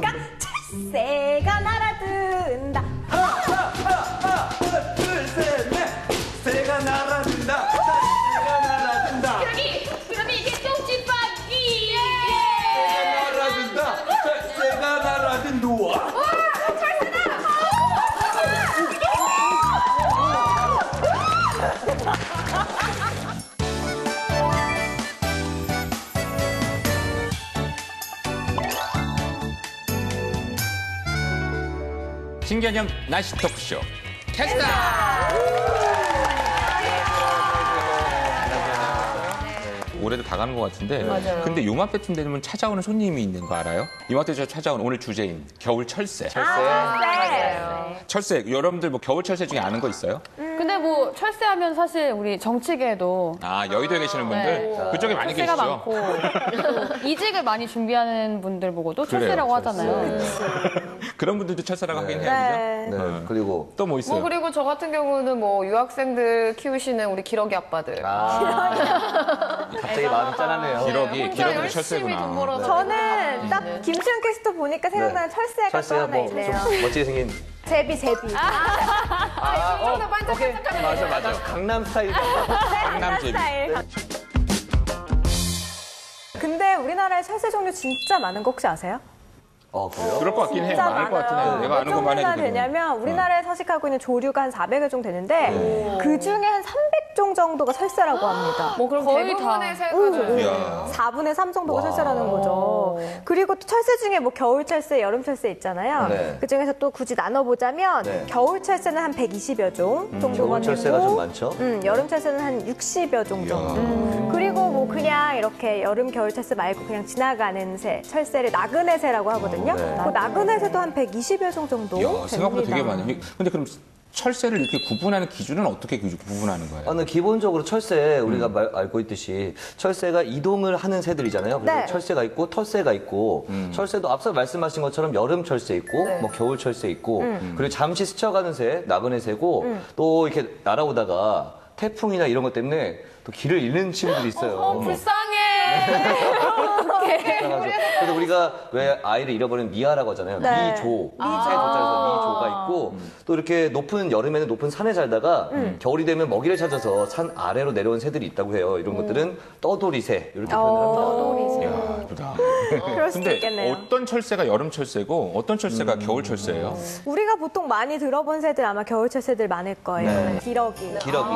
순간 철새가 날아든다. 하나, 둘, 셋, 넷. 새가 날아든다. 새가 날아든다. 그러면 이게 똥집박이. 새가 날아든다. 새가 날아든다. 신개념 날씨 토크쇼 캐스터. 올해도 다 가는 것 같은데. 맞아요. 근데 요맘때쯤 되면 찾아오는 손님이 있는 거 알아요? 이맘때 저 찾아오는 오늘 주제인 겨울 철새. 철새. 여러분들 뭐 겨울 철새 중에 아는 거 있어요? 근데 뭐 철새하면 사실 우리 정치계도 아, 여의도에 계시는 분들 그쪽에 많이 철새가 계시죠? 많고 또 이직을 많이 준비하는 분들 보고도 그래요, 철새라고 하잖아요. 그런 분들도 철새라고 하긴 해요, 네. 그죠? 네. 그리고 또 뭐 있어요? 뭐 그리고 저 같은 경우는 뭐 유학생들 키우시는 우리 기러기 아빠들. 갑자기 마음이 짠하네요. 기러기 혼자 열심히 철새구나. 돈 벌어서. 저는 딱 김수현 캐스터 보니까 생각나는 철새가 또 철새가 하나 뭐 있네요. 좀 멋지게 생긴. 제비. 맞아. 강남 스타일. 강남제비. 스타일. 근데 우리나라에 철새 종류 진짜 많은 거 혹시 아세요? 그래요? 그럴 것 같긴 해. 진짜 많을 것 같긴 해. 많아요. 내가 아는 몇 것만 해도 종류나 되겠네. 되냐면 우리나라에 서식하고 있는 조류가 한 400여 종 되는데 그 중에 한 300종 정도가 철새라고 합니다. 뭐 그럼 거의 대부분의 다. 새가 이야. 4분의 3 정도가 철새라는 거죠. 그리고 또 철새 중에 뭐 겨울 철새, 여름 철새 있잖아요. 네. 그 중에서 또 굳이 나눠보자면 네. 겨울 철새는 한 120여 종 정도가 겨울 철새가 되고 좀 많죠? 여름 철새는 한 60여 종 정도. 그리고 뭐 그냥 이렇게 여름, 겨울 철새 말고 그냥 지나가는 새, 철새를 나그네 새라고 하거든요. 네. 그 나그네 새도 한 120여 종 정도 이야, 됩니다. 생각보다 되게 많아요. 근데 그럼 철새를 이렇게 구분하는 기준은 어떻게 구분하는 거예요? 근데 기본적으로 철새 우리가 알고 있듯이 철새가 이동을 하는 새들이잖아요. 그래서 네. 철새가 있고 털새가 있고 철새도 앞서 말씀하신 것처럼 여름 철새 있고 뭐 겨울 철새 있고 그리고 잠시 스쳐가는 새, 나그네 새고 또 이렇게 날아오다가 태풍이나 이런 것 때문에 또 길을 잃는 친구들이 있어요. 불쌍해. 그래서 우리가 왜 아이를 잃어버리는 미아라고 하잖아요. 네. 미조. 새 조자에서 미조가 있고 또 이렇게 높은 여름에는 높은 산에 살다가 겨울이 되면 먹이를 찾아서 산 아래로 내려온 새들이 있다고 해요. 이런 것들은 떠돌이새 이렇게 표현을 합니다. 떠돌이새. 이야, 예쁘다. 그럴 수도 근데 있겠네요. 어떤 철새가 여름 철새고 어떤 철새가 겨울 철새예요? 우리가 보통 많이 들어본 새들 아마 겨울 철새들 많을 거예요. 네. 기러기. 기러기.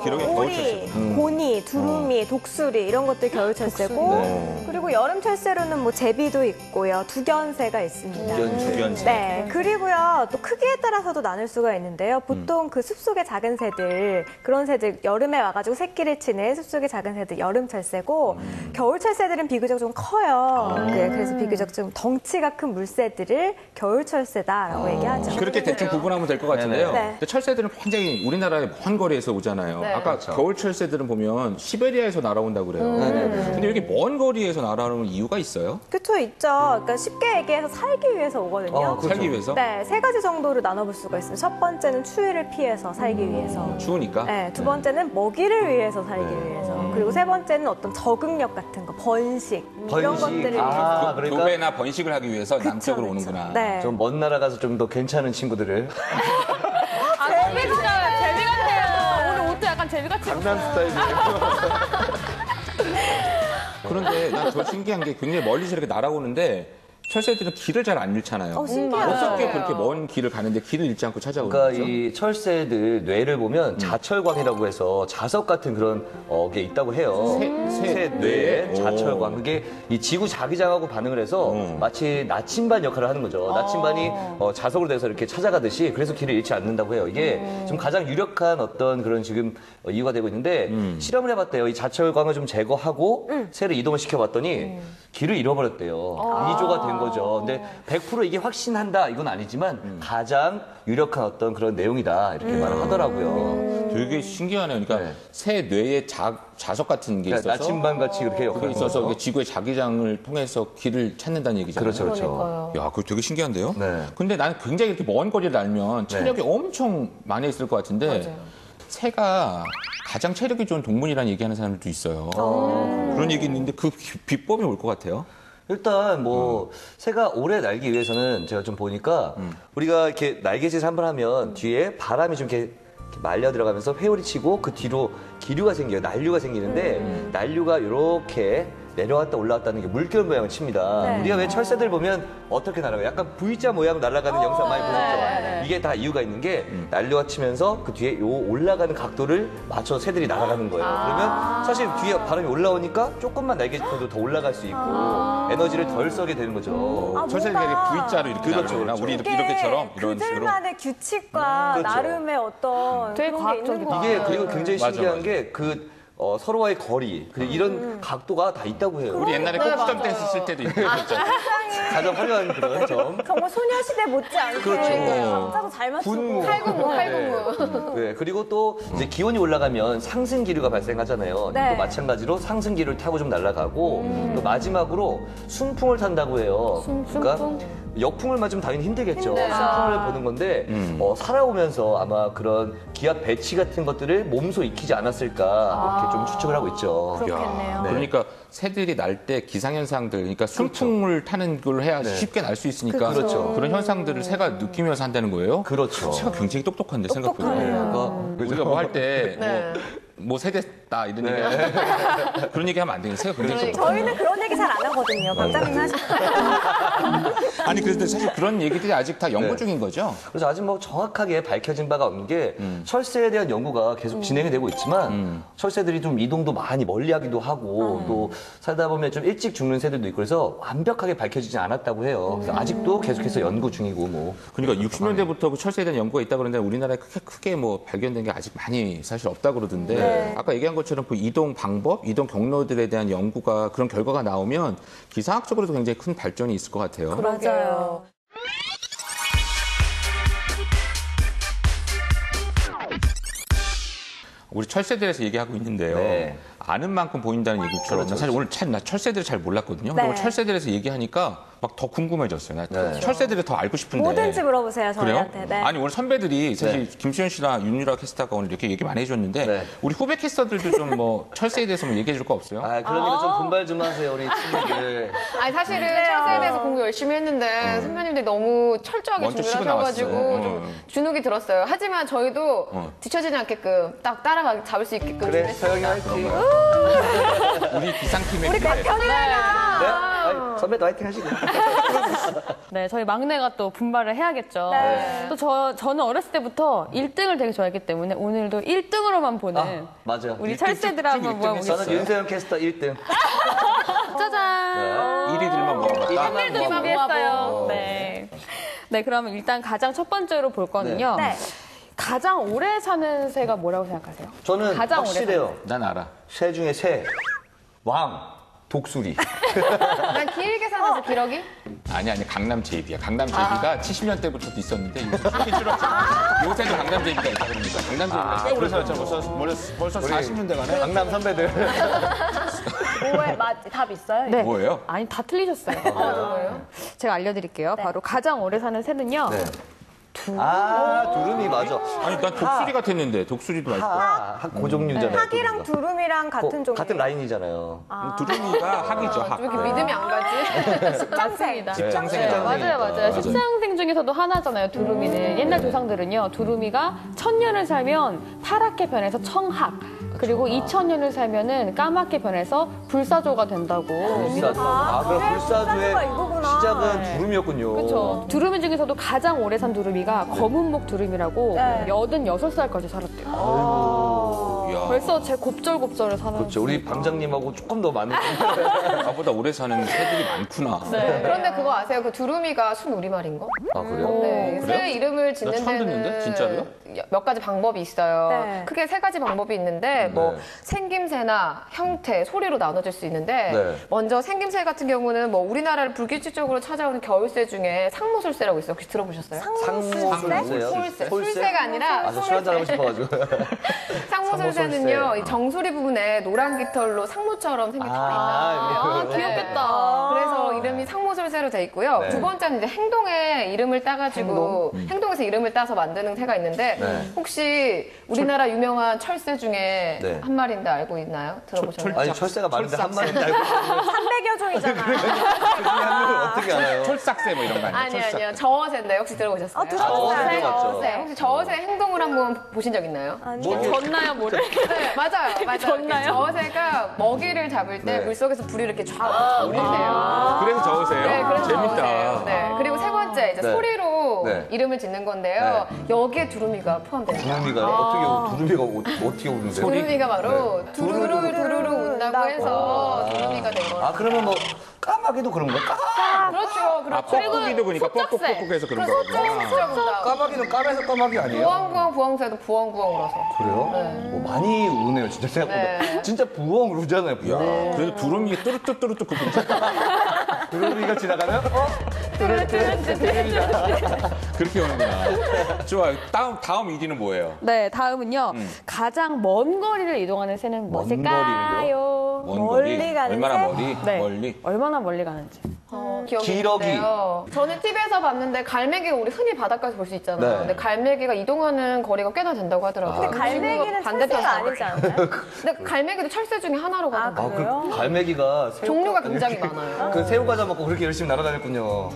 기러기 겨울 오리, 철새. 고니, 두루미, 독수리 이런 것들 겨울 철새고 그리고 여름 철새로는 뭐 제비도 있고요. 두견새가 있습니다. 두견새. 네. 그리고요. 또 크기에 따라서도 나눌 수가 있는데요. 보통 그 숲속의 작은 새들 그런 새들 여름에 와가지고 새끼를 치는 숲속의 작은 새들 여름 철새고 겨울 철새들은 비교적 좀 커요. 네, 그래서 비교적 좀 덩치가 큰 물새들을 겨울 철새다라고 얘기하죠. 그렇게 대충 구분하면 될 것 같은데요. 네네. 근데 철새들은 굉장히 우리나라의 먼 거리에서 오잖아요. 네. 아까 그렇죠. 겨울 철새들은 보면 시베리아에서 날아온다고 그래요. 근데 이렇게 먼 거리에서 날아오는 이유가 있어요? 그쵸, 있죠. 그러니까 쉽게 얘기해서 살기 위해서 오거든요. 그렇죠. 살기 위해서? 네, 세 가지 정도로 나눠볼 수가 있어요. 첫 번째는 추위를 피해서 살기 위해서. 추우니까. 네, 두 번째는 먹이를 위해서 살기 위해서. 그리고 세 번째는 어떤 적응력 같은 거, 번식. 이런 번식. 것들을 위해서. 그러니까 교배나 번식을 하기 위해서 남쪽으로 그쵸. 오는구나. 네. 좀 먼 나라 가서 좀 더 괜찮은 친구들을 제비 진짜 제비 같아요. 오늘 옷도 약간 제비 같이 입었어요. 그런데 난 더 신기한 게 굉장히 멀리서 이렇게 날아오는데 철새들은 길을 잘 안 잃잖아요. 신기하다. 어떻게 그렇게 먼 길을 가는데 길을 잃지 않고 찾아오는 그러니까 거죠? 이 철새들 뇌를 보면 자철광이라고 해서 자석 같은 그런 게 있다고 해요. 새 뇌에 자철광. 그게 이 지구 자기장하고 반응을 해서 마치 나침반 역할을 하는 거죠. 나침반이 자석으로 돼서 이렇게 찾아가듯이 그래서 길을 잃지 않는다고 해요. 이게 좀 가장 유력한 어떤 그런 지금 이유가 되고 있는데 실험을 해봤대요. 이 자철광을 좀 제거하고 새를 이동을 시켜봤더니 길을 잃어버렸대요. 미조가 된 거죠. 근데 100% 이게 확신한다 이건 아니지만 가장 유력한 어떤 그런 내용이다 이렇게 말을 하더라고요. 되게 신기하네요. 그러니까 네. 새 뇌에 자석 같은 게 그러니까 있어서 나침반 같이 그렇게 그게 역할을 있어서 하는 이게 지구의 자기장을 통해서 길을 찾는다는 얘기잖아요. 그렇죠, 그렇죠. 야, 그거 되게 신기한데요? 네. 근데 나는 굉장히 이렇게 먼 거리를 날면 체력이 엄청 많이 있을 것 같은데 새가 가장 체력이 좋은 동물이라는 얘기하는 사람들도 있어요. 그런 얘기 있는데 그 비법이 올 것 같아요. 일단 뭐 새가 오래 날기 위해서는 제가 좀 보니까 우리가 이렇게 날개짓을 한번 하면 뒤에 바람이 좀 이렇게 말려 들어가면서 회오리 치고 그 뒤로 기류가 생겨요. 난류가 생기는데 난류가 이렇게 내려왔다 올라왔다는 게 물결 모양을 칩니다. 네. 우리가 왜 철새들 보면 어떻게 날아가요? 약간 V자 모양 날아가는 영상 많이 보셨죠? 이게 다 이유가 있는 게 난류가 치면서 그 뒤에 요 올라가는 각도를 맞춰서 새들이 날아가는 거예요. 그러면 사실 뒤에 바람이 올라오니까 조금만 날개짓해도 더 올라갈 수 있고 에너지를 덜 쓰게 되는 거죠. 철새들이 뭔가 V자로 이렇게 그렇죠, 나르구나. 그렇죠. 우리 이게 이렇게처럼 이런 식으로. 그들만의 규칙과 그렇죠. 나름의 어떤 되게 그런 게 있는 과학적이다. 것 이게 같아요. 그리고 굉장히 맞아, 신기한 맞아. 게 서로와의 거리, 그리고 이런 각도가 다 있다고 해요. 우리 옛날에 네, 꼭지점 맞아요. 댄스 쓸 때도 이렇게 했었죠. 가장 화려한 그런 점. 정말 소녀시대 못지않게 그렇죠. 박자도 잘 맞추고 분무. 칼군무. 네, 그리고 또 이제 기온이 올라가면 상승 기류가 발생하잖아요. 네. 또 마찬가지로 상승 기류를 타고 좀 날아가고 또 마지막으로 순풍을 탄다고 해요. 그러니까 역풍을 맞으면 당연히 힘들겠죠. 순풍을 보는 건데 살아오면서 아마 그런 기압 배치 같은 것들을 몸소 익히지 않았을까 이렇게 좀 추측을 하고 있죠. 그렇겠네요. 네. 그러니까 새들이 날 때 기상현상들, 그러니까 순풍을 타는 걸 해야 쉽게 날 수 있으니까 그렇죠. 그런 현상들을 새가 느끼면서 한다는 거예요. 그렇죠. 새가 굉장히 똑똑한데 생각보다. 똑똑하네요. 우리가 뭐 할 때 뭐 새됐다 이런 얘기 그런 얘기 하면 안 되는 새가 굉장히 똑똑해. 저희는 그런 얘기 잘 안 하거든요. 방장님 하시죠. 아니 그런데 사실 그런 얘기들이 아직 다 연구 네. 중인 거죠. 그래서 아직 뭐 정확하게 밝혀진 바가 없는 게 철새에 대한 연구가 계속 진행이 되고 있지만 철새들이 좀 이동도 많이 멀리 하기도 하고 또 살다 보면 좀 일찍 죽는 새들도 있고 그래서 완벽하게 밝혀지지 않았다고 해요. 그래서 아직도 계속해서 연구 중이고 뭐. 그러니까 60년대부터 그 철새에 대한 연구가 있다 그러는데 우리나라에 크게 뭐 발견된 게 아직 많이 사실 없다 그러던데 아까 얘기한 것처럼 그 이동 방법, 이동 경로들에 대한 연구가 그런 결과가 나오면 기상학적으로도 굉장히 큰 발전이 있을 것 같아요. 맞아요. 우리 철새들에서 얘기하고 있는데요. 네. 아는 만큼 보인다는 얘기처럼 나 사실 오늘 나 철새들을 잘 몰랐거든요. 근데 네. 오늘 철새들에서 얘기하니까 막 더 궁금해졌어요. 나 네. 철새들을 더 알고 싶은데. 뭐든지 물어보세요, 그래요? 저희한테. 네. 아니 오늘 선배들이 사실 네. 김수현 씨나 윤유라 캐스터가 오늘 이렇게 얘기 많이 해줬는데 네. 우리 후배 캐스터들도 좀 뭐 철새에 대해서 뭐 얘기해 줄 거 없어요? 아, 그러니까 좀 분발 좀 하세요, 우리 친구들. 아니 사실은 철새에 대해서 공부 열심히 했는데 선배님들이 너무 철저하게 먼저 준비를 치고 하셔가지고 나왔어요. 좀 주눅이 들었어요. 하지만 저희도 뒤처지지 않게끔 딱 따라가 잡을 수 있게끔 그래, 준비했습니다. 서영이 화이팅. 우리 기상팀의 우리 기대. 몇 편이나 네? 아이, 선배도 화이팅 하시고. 네, 저희 막내가 또 분발을 해야겠죠. 네. 또 저는 어렸을 때부터 1등을 되게 좋아했기 때문에 오늘도 1등으로만 보는 맞아. 우리 일등 철새들 쭉 한번 일등 모아보겠습니다. 저는 윤세영 캐스터 1등. 짜잔! 1위들만 모아봤다. 선물도 준비했어요. 네. 네, 그러면 일단 가장 첫 번째로 볼 거는요. 네. 가장 오래 사는 새가 뭐라고 생각하세요? 저는 가장 오래 확실해요. 난 알아. 새 중에 새, 왕, 독수리. 난 길게 사는 새 기러기? 아니 강남 제이비야. 강남 제이비가 70년대부터도 있었는데 요새 줄었죠. 요새도 강남 제이비가 있다 그러니까 강남 제이비가 꽤 오래 살았잖아. 벌써 40년대 가네. 강남 선배들. 오해, 답 있어요? 네. 뭐예요? 아니, 다 틀리셨어요. 뭐예요? 제가 알려드릴게요. 바로 가장 오래 사는 새는요. 네. 두루미 맞아. 아니 난 독수리 같았는데 독수리도 맛있고. 고종류잖아요. 학이랑 두루미랑 같은 종류. 같은 라인이잖아요. 두루미가 학이죠 학. 왜 이렇게 믿음이 안 가지? 식장생. 직장생이잖아. 맞아요. 십상생 중에서도 하나잖아요, 두루미는. 옛날 조상들은요, 두루미가 1000년을 살면 파랗게 변해서 청학, 그리고 2000년을 살면은 까맣게 변해서 불사조가 된다고. 불사조. 그럼 불사조의 불사조가 이거구나. 시작은 두루미였군요. 그렇죠. 두루미 중에서도 가장 오래 산 두루미가 검은목 두루미라고 네. 86살까지 살았대요. 이야. 벌써 제 곱절곱절을 사는. 그렇죠. 우리 방장님하고 조금 더 많은. 나보다 오래 사는 새들이 많구나. 그런데 그거 아세요? 그 두루미가 순우리말인 거? 아, 그래요? 네. 새 이름을 짓는 나 처음 듣는데? 데는 진짜로요? 몇 가지 방법이 있어요. 네. 크게 3가지 방법이 있는데 뭐 네. 생김새나 형태, 소리로 나눠질 수 있는데 네. 먼저 생김새 같은 경우는 뭐 우리나라를 불규칙적으로 찾아오는 겨울새 중에 상무술새라고 있어요. 혹시 들어보셨어요? 상무술새요? 솔새. 술새가 아니라 아, 저 술 한잔 하고 싶어가지고. 상무술새는 보면은요, 이 정수리 부분에 노란 깃털로 상무처럼 생긴 털이 있어요. 귀엽겠다. 그래서 이름이 상무설새로 돼 있고요. 네. 두 번째는 이제 행동의 이름을 따가지고 행동에서 이름을 따서 만드는 새가 있는데 네. 혹시 우리나라 유명한 철새 중에 네. 한 마리인데 알고 있나요? 들어보셨나요? 아니 철새가 많은데 한 마리인데 알고 있어요. 300여 종이잖아. 그 중에 한 명을 어떻게 알아요? 철삭새 뭐 이런 거 아니에요? 아니요. 저어새인데 혹시 들어보셨어요? 들어봤어요. 맞죠. 네, 혹시 저어새 행동을 한번 보신 적 있나요? 아니요. 졌나요, 뭐를? 네, 맞아요. 졌나요? 저어새가 먹이를 잡을 때 네. 물속에서 불이 이렇게 쫙 올린대요. 그래서 저으세요? 네, 그래서 재밌다. 저어새예요. 네, 그리고 세 번째 이제 네. 소리로 네. 이름을 짓는 건데요. 여기에 두루미가 포함됩니다. 두루미가요? 어떻게 오는데요? 두루미가 바로 두루루 운다고 해서 두루미가 된 거예요. 아 그러면 뭐 까마귀도 그런 거야? 그렇죠. 아, 뻑뻑이도 그러니까 뻑뻑뻑뻑해서 그런 거구나. 까마귀는 까매서 까마귀 아니에요? 부엉새도 부엉부엉 울어서. 그래요? 뭐 많이 우네요 진짜 생각보다. 네. 진짜 부엉 우잖아요. 부엉. 그래도 두루미 뚜루뚜뚜루뚜 그 괜찮다. 두루미가 지나가면 그렇게 오는구나. 좋아. 다음 1위는 뭐예요? 네, 다음은요. 가장 먼 거리를 이동하는 새는 무엇일까요? 먼 멀리 거리. 가는 얼마나 새? 멀리? 네. 멀리. 얼마나 멀리 가는지. 기억이 기러기. 있는데요. 저는 TV에서 봤는데 갈매기가 우리 흔히 바닷가에서 볼 수 있잖아요. 네. 근데 갈매기가 이동하는 거리가 꽤나 된다고 하더라고요. 근데 갈매기는 철새가 아니지 않나요? 근데 갈매기도 철새 중에 하나로 아, 가는 거예요. 그래요? 그 갈매기가 새우 종류가 굉장히 많아요. 그 새우 과자 먹고 그렇게 열심히 날아다녔군요.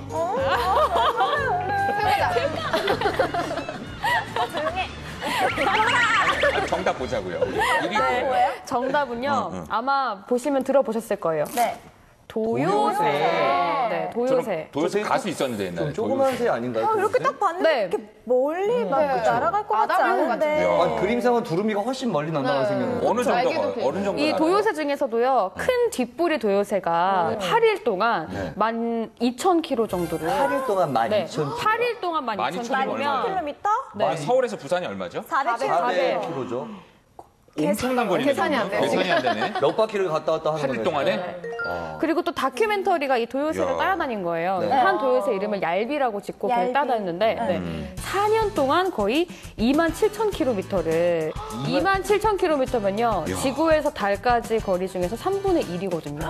정답 보자고요. 1위 뭐예요? 정답은요. 아마 보시면 들어보셨을 거예요. 네. 도요새. 네, 도요새. 도요새 가수 있었는데 옛날에. 좀 조그만 새 아닌가요? 이렇게 딱 봤는데 네. 이렇게 멀리 막 날아갈 것 같지 나다볼 것 않은데. 아, 그림상은 두루미가 훨씬 멀리 난다고 생겼는데. 어느 날개도 정도가 길고. 어느 정도 이 도요새 중에서도요, 큰 뒷부리 도요새가 8일 동안 네. 12,000km 정도를. 8일 동안 네, 12,000km. 8일 동안 12,000km 12,000km면. 킬로미터? 아, 서울에서 부산이 얼마죠? 400km죠. 엄청난 거리네. 계산이 안 돼요. 계산이 안 되네. 몇 바퀴를 갔다 왔다 하는 8일 거예요. 동안에? 그리고 또 다큐멘터리가 이 도요새를 야. 따라다닌 거예요. 네. 한 도요새 이름을 얄비라고 짓고 그걸 얄비. 따라다녔는데 4년 동안 거의 27,000km를 27,000km면요. 지구에서 달까지 거리 중에서 3분의 1이거든요.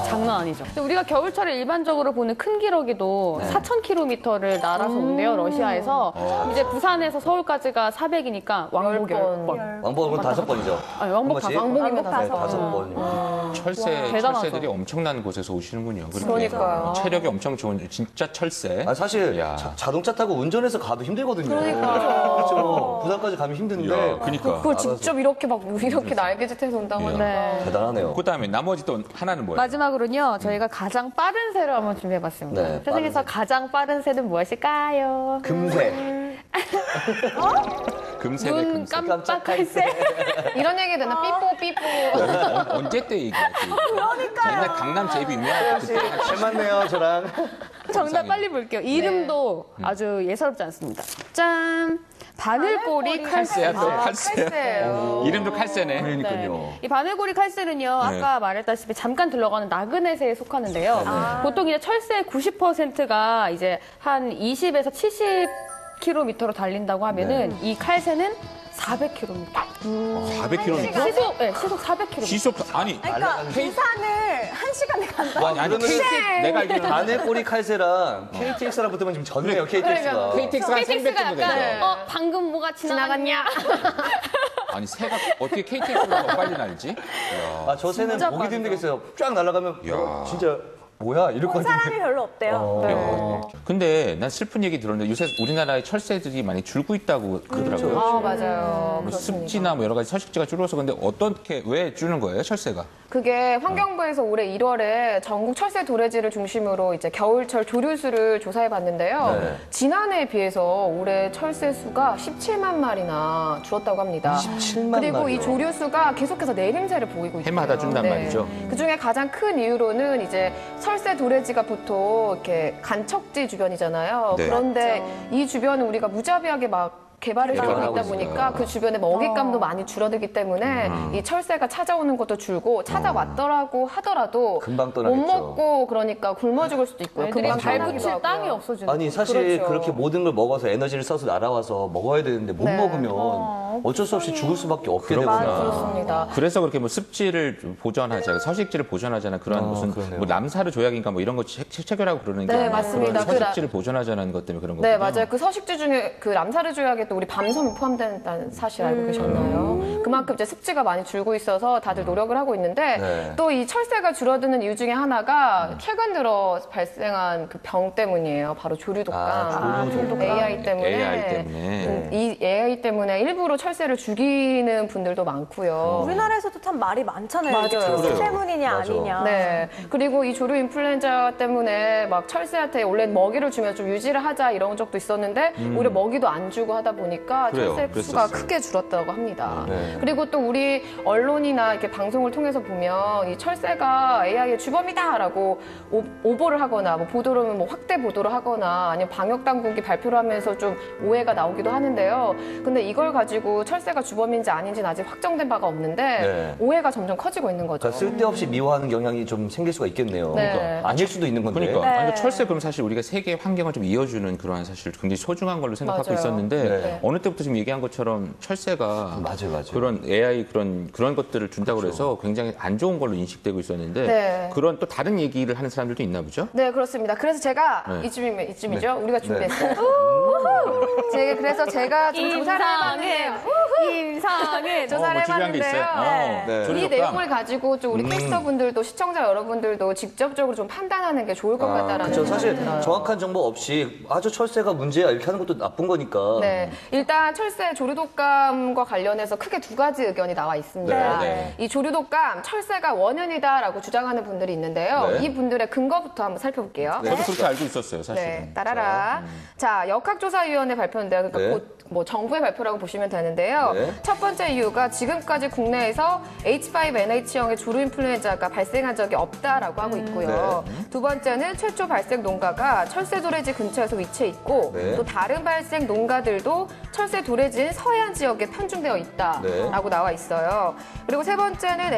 장난 아니죠. 근데 우리가 겨울철에 일반적으로 보는 큰 기러기도 4,000km를 날아서 온대요. 러시아에서. 이제 부산에서 서울까지가 400이니까 왕복 10번. 왕복은 5번이죠. 아니, 왕복 한 번씩? 왕복이면 네, 5번. 대단하죠. 철새들이 엄청난 곳에서 오시는군요. 그렇게. 그러니까요. 체력이 엄청 좋은 진짜 철새. 아, 사실 야. 자동차 타고 운전해서 가도 힘들거든요. 그렇죠. 부산까지 가면 힘든데. 야, 그러니까. 그걸 직접 이렇게 날개짓해서 온다고 하니까. 네. 대단하네요. 그다음에 나머지 또 하나는 뭐예요? 마지막으로는요, 저희가 가장 빠른 새를 한번 준비해봤습니다. 네, 세상에서 가장 빠른 새는 무엇일까요? 금새. 금새네 눈 금새. 깜빡할 새? 이런 얘기 되나? 삐뽀. 언제 때 얘기했지? 그러니까요. 옛날 강남 제비 유명할 때 그때 잘 맞네요, 저랑. 정답 빨리 볼게요. 이름도 아주 예사롭지 않습니다. 짠! 바늘꼬리 칼새. 칼새야 또 칼새야. 칼새예요. 이름도 칼새네. 그러니까요. 이 바늘고리 칼새는요, 아까 말했다시피 잠깐 들러가는 나그네새에 속하는데요. 보통 이제 철새의 90%가 이제 한 20에서 70km로 달린다고 하면은 이 칼새는 400km. 400km. 시속 400km. 시속 아니 그러니까 부산을 1시간에 간다. 아니 그러면은 내가 알기로는 바늘꼬리 칼새랑 KTX랑 붙으면 지금 졌네요, KTX가. KTX가 한 300 KTX가 정도 약간 되죠. 방금 뭐가 지나갔냐? 아니 새가 어떻게 KTX보다 더 빨리 날지? 아, 저 새는 진짜 보기도 빠르다. 힘들겠어요. 쫙 날아가면 야. 진짜 뭐야 이럴 것 같은데. 사람이 별로 없대요. 근데 난 슬픈 얘기 들었는데 요새 우리나라의 철새들이 많이 줄고 있다고 그러더라고요. 아, 맞아요. 뭐 그렇습니다. 습지나 뭐 여러 가지 서식지가 줄어서 근데 어떻게 왜 주는 거예요 철새가? 그게 환경부에서 올해 1월에 전국 철새 도래지를 중심으로 이제 겨울철 조류수를 조사해 봤는데요. 네. 지난해에 비해서 올해 철새 수가 17만 마리나 줄었다고 합니다. 17만 그리고 마리요? 이 조류수가 계속해서 내림세를 보이고 있어요. 해마다 준단 말이죠. 그 중에 가장 큰 이유로는 이제 철새 도래지가 보통 이렇게 간척지 주변이잖아요. 네. 그런데 이 주변은 우리가 무자비하게 막 개발을 시키고 개발하고 있다 보니까 있으니까. 그 주변에 먹잇감도 많이 줄어들기 때문에 이 철새가 찾아오는 것도 줄고 찾아왔더라고 하더라도 금방 못 떠나겠죠. 먹고 그러니까 굶어 죽을 수도 있고요. 애들이 금방 발 떠나기도 붙일 하고요. 땅이 없어지는 아니 사실 그렇죠. 그렇게 모든 걸 먹어서 에너지를 써서 날아와서 먹어야 되는데 못 네. 먹으면 어쩔 수 없이 죽을 수밖에 없게 그렇구나. 되구나. 그렇습니다. 그래서 그렇게 뭐 습지를 보전하자, 서식지를 보존하자는 그런 무슨 그러네요. 뭐 남사르 조약인가 뭐 이런 거 체결하고 그러는 게 네, 아니라 맞습니다. 그런 서식지를 보존하자는 것 때문에 그런 거군요. 네, 맞아요. 그 서식지 중에 그 람사르 조약에 또 우리 밤섬이 포함된다는 사실 알고 계셨나요? 그만큼 이제 습지가 많이 줄고 있어서 다들 노력을 하고 있는데 네. 또 이 철새가 줄어드는 이유 중에 하나가 최근 들어 발생한 그 병 때문이에요. 바로 조류독감. AI 때문에. AI 때문에. 이 AI 때문에 일부러 철새를 죽이는 분들도 많고요. 우리나라에서도 참 말이 많잖아요. 이게 맞아요. 철새 때문이냐 맞아. 아니냐. 네. 그리고 이 조류 인플루엔자 때문에 막 철새한테 원래 먹이를 주면 좀 유지를 하자 이런 적도 있었는데 오히려 먹이도 안 주고 하다 보니까 그래요. 철새 수가 그랬었어요. 크게 줄었다고 합니다. 네. 그리고 또 우리 언론이나 이렇게 방송을 통해서 보면 이 철새가 AI의 주범이다라고 오보를 하거나 뭐 보도를 뭐 확대 보도를 하거나 아니면 방역 당국이 발표를 하면서 좀 오해가 나오기도 하는데요. 근데 이걸 가지고 철새가 주범인지 아닌지는 아직 확정된 바가 없는데 네. 오해가 점점 커지고 있는 거죠. 그러니까 쓸데없이 미워하는 경향이 좀 생길 수가 있겠네요. 네. 그러니까 아닐 수도 있는 건데. 그러니까 네. 아니, 철새 그럼 사실 우리가 세계 환경을 좀 이어주는 그러한 사실 굉장히 소중한 걸로 생각하고 맞아요. 있었는데 네. 어느 때부터 지금 얘기한 것처럼 철새가 맞아요. 그런 AI 그런 것들을 준다고 그래서 굉장히 안 좋은 걸로 인식되고 있었는데 네. 그런 또 다른 얘기를 하는 사람들도 있나 보죠? 네, 그렇습니다. 그래서 제가 네. 이쯤이죠. 우리가 준비했어요. 그래서 제가 좀 조사를 해봤는데요. 임상은 조사를 뭐 중요한 게 있어요. 해봤는데요. 네. 이 조류독감. 내용을 가지고 좀 우리 캐스터분들도 시청자 여러분들도 직접적으로 좀 판단하는 게 좋을 것 같다라는 그렇죠. 사실 생각이 들어요. 정확한 정보 없이 아주 철새가 문제야 이렇게 하는 것도 나쁜 거니까. 네, 일단 철새 조류독감과 관련해서 크게 두 가지 의견이 나와 있습니다. 네. 이 조류독감, 철새가 원인이다라고 주장하는 분들이 있는데요. 네. 이 분들의 근거부터 한번 살펴볼게요. 저도 그렇게 알고 있었어요, 사실은. 네, 따라라. 자, 역학조사위원회 발표인데요. 그러니까 네. 곧 뭐 정부의 발표라고 보시면 되는데요. 네. 첫 번째 이유가 지금까지 국내에서 H5N1형의 조류인플루엔자가 발생한 적이 없다라고 하고 있고요. 두 번째는 최초 발생 농가가 철새 도래지 근처에서 위치해 있고 네. 또 다른 발생 농가들도 철새 도래지인 서해안 지역에 편중되어 있다라고 나와 있어요. 그리고 세 번째는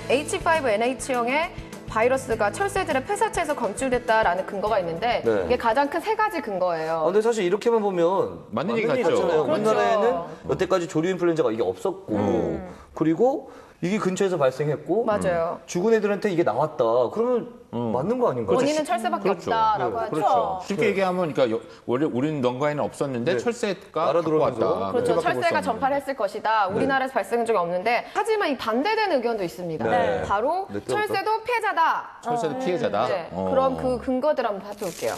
H5N1형의 바이러스가 철새들의 폐사체에서 검출됐다라는 근거가 있는데 네. 이게 가장 큰 세 가지 근거예요. 근데 사실 이렇게만 보면 맞는 얘기 얘기 같죠. 같잖아요. 그렇죠. 우리나라에는 여태까지 조류 인플루엔자가 이게 없었고 그리고 이게 근처에서 발생했고 맞아요. 죽은 애들한테 이게 나왔다. 그러면 맞는 거 아닌가요? 원인은 철새밖에 없다라고 하죠. 그렇죠. 쉽게 얘기하면, 그러니까 원래 우리는 농가에는 없었는데 네. 철새가 날아 갖고 들어오면서. 왔다. 그렇죠. 그렇게밖에 볼수 철새가 없는 전파를 했을 것이다. 우리나라에서 발생한 적이 없는데 하지만 이 반대되는 의견도 있습니다. 네. 바로 네, 또 철새도 피해자다. 철새도 피해자다. 네. 어. 그럼 그 근거들 한번 살펴볼게요.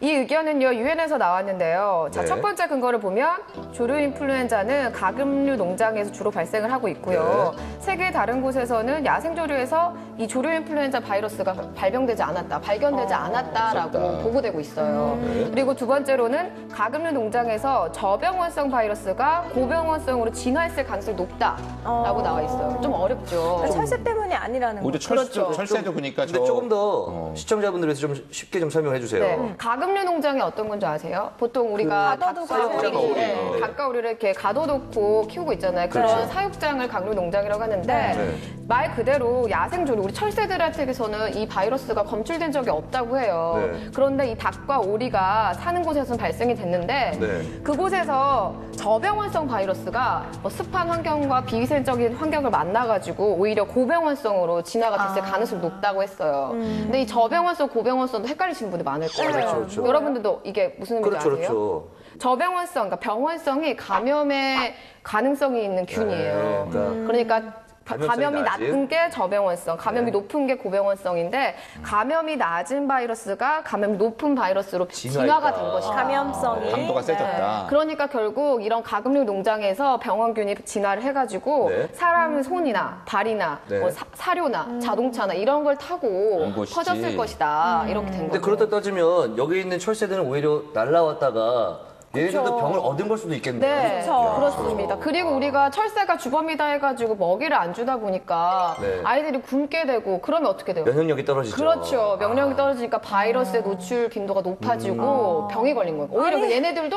이 의견은요, 유엔에서 나왔는데요. 자, 네. 첫 번째 근거를 보면 조류 인플루엔자는 가금류 농장에서 주로 발생을 하고 있고요. 세계 다른 곳에서는 야생조류에서 이 조류 인플루엔자 바이러스가 발견되지 않았다라고 없었다. 보고되고 있어요. 그리고 두 번째로는 가금류 농장에서 저병원성 바이러스가 고병원성으로 진화했을 가능성이 높다라고 나와 있어요. 좀 어렵죠. 그러니까 철새 때문이 아니라는 거. 오히려 철새도 보니까 근데 조금 더 시청자분들 위해서 좀 쉽게 좀 설명해 주세요. 네. 가금류 농장이 어떤 건지 아세요? 보통 우리가 가둬두고 사육장이 네. 닭가오리를 이렇게 가둬놓고 키우고 있잖아요. 그런 사육장을 가금류 농장이라고 하는데 네. 말 그대로 야생조류, 우리 철새들한테서는 이 바이러스가 검출된 적이 없다고 해요. 네. 그런데 이 닭과 오리가 사는 곳에서는 발생이 됐는데 네. 그곳에서 저병원성 바이러스가 뭐 습한 환경과 비위생적인 환경을 만나가지고 오히려 고병원성으로 진화가 됐을 가능성이 높다고 했어요. 근데 이 저병원성, 고병원성도 헷갈리시는 분들 많을 거예요. 그렇죠. 여러분들도 이게 무슨 의미인지 그렇죠, 아세요? 그렇죠. 저병원성, 그러니까 병원성이 감염의 가능성이 있는 균이에요. 네, 그러니까 감염이 낮은? 낮은 게 저병원성, 감염이 높은 게 고병원성인데 감염이 낮은 바이러스가 감염이 높은 바이러스로 진화가 된 것이다. 감염성이. 강도가 세졌다. 그러니까 결국 이런 가금류 농장에서 병원균이 진화를 해가지고 네. 사람의 손이나 발이나 네. 뭐 사료나 자동차나 이런 걸 타고 온 것이지. 퍼졌을 것이다. 이렇게 된 근데 거죠. 그렇다 따지면 여기 있는 철새들은 오히려 날라왔다가 얘네들도 병을 얻은 걸 수도 있겠네요. 네, 그렇습니다. 그리고 우리가 철새가 주범이다 해가지고 먹이를 안 주다 보니까 네. 아이들이 굶게 되고 그러면 어떻게 돼요? 면역력이 떨어지죠. 그렇죠. 명령이 떨어지니까 바이러스의 노출 빈도가 높아지고 병이 걸린 거예요. 오히려 그 얘네들도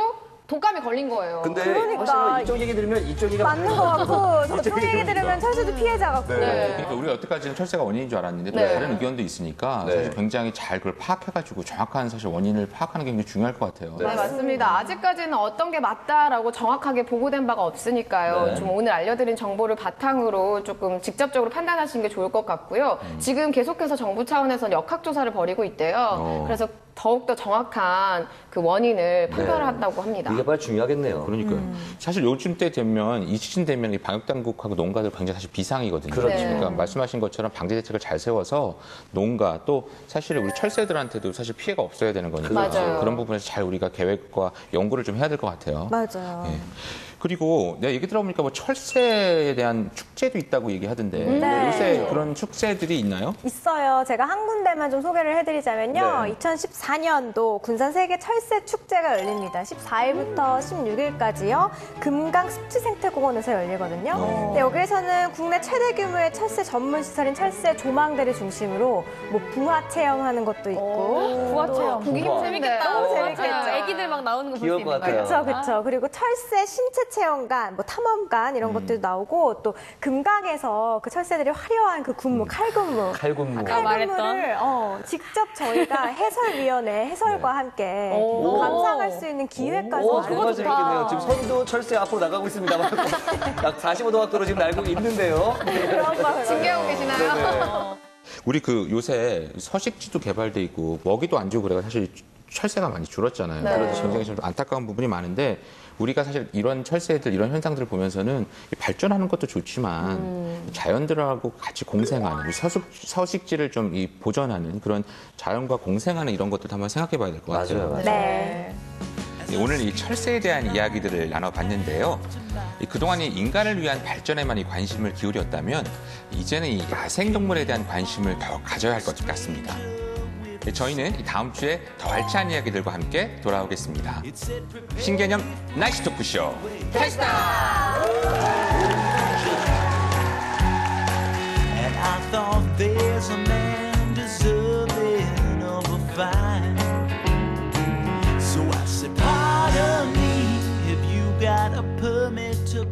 독감이 걸린 거예요. 근데 그러니까. 사실 이쪽 얘기 들으면 이쪽 얘기가 맞는 것 같고 저쪽 이쪽이 얘기 들으면 철새도 피해자 같고. 그러니까 우리가 여태까지는 철새가 원인인 줄 알았는데 또 네. 다른 의견도 있으니까 네. 사실 굉장히 잘 그걸 파악해가지고 정확한 사실 원인을 파악하는 게 굉장히 중요할 것 같아요. 네, 맞습니다. 아직까지는 어떤 게 맞다라고 정확하게 보고된 바가 없으니까요. 네. 좀 오늘 알려드린 정보를 바탕으로 조금 직접적으로 판단하시는 게 좋을 것 같고요. 지금 계속해서 정부 차원에서 역학조사를 벌이고 있대요. 그래서 더욱더 정확한 그 원인을 판별한다고 합니다. 이게 빨리 중요하겠네요. 그러니까요. 사실 요즘 때 되면 이 시즌 되면 이 방역당국하고 농가들 굉장히 사실 비상이거든요. 그렇죠. 그러니까 말씀하신 것처럼 방제 대책을 잘 세워서 농가 또 사실 우리 철새들한테도 사실 피해가 없어야 되는 거니까 맞아요. 그런 부분에서 잘 우리가 계획과 연구를 좀 해야 될 것 같아요. 맞아요. 예. 그리고 내가 얘기 들어보니까 뭐 철새에 대한 축제도 있다고 얘기하던데 네. 요새 그런 축제들이 있나요? 있어요. 제가 한 군데만 좀 소개를 해드리자면요. 네. 2014년도 군산 세계 철새 축제가 열립니다. 14일부터 16일까지요. 금강 습지생태공원에서 열리거든요. 근데 여기에서는 국내 최대 규모의 철새 전문 시설인 철새 조망대를 중심으로 뭐 부화 체험하는 것도 있고. 부화 체험. 보기 우와. 재밌겠다. 너무 재밌겠죠. 애기들 막 나오는 거 볼 수 귀여울 있는 것 같아요. 거예요. 그렇죠. 그리고 철새 신체 체험관, 뭐 탐험관 이런 것들도 나오고 또 금강에서 그 철새들이 화려한 그 군무, 칼군무. 칼군무. 아까 말했던. 칼군무를 직접 저희가 해설위원회 해설과 함께 감상할 수 있는 기회까지 오, 마련해요. 정말 재밌겠네요. 지금 선도 철새 앞으로 나가고 있습니다만 약 45도 각도로 지금 날고 있는데요. 징계하고 계시나요? 우리 그 요새 서식지도 개발돼 있고 먹이도 안 주고 그래가 사실 철새가 많이 줄었잖아요. 네. 그래서 굉장히 좀 안타까운 부분이 많은데 우리가 사실 이런 철새들 이런 현상들을 보면서는 발전하는 것도 좋지만 자연들하고 같이 공생하는 우리 서식지를 좀 이 보존하는 그런 자연과 공생하는 이런 것들도 한번 생각해 봐야 될 것 같아요. 맞아요. 네. 네, 오늘 이 철새에 대한 이야기들을 나눠봤는데요. 그동안 이 인간을 위한 발전에만 이 관심을 기울였다면 이제는 이 야생동물에 대한 관심을 더 가져야 할 것 같습니다. 네, 저희는 다음 주에 더 알찬 이야기들과 함께 돌아오겠습니다. 신개념 날씨 토크쇼 And I thought there's a man deserving of a fine. So I said, pardon me if you got a permit to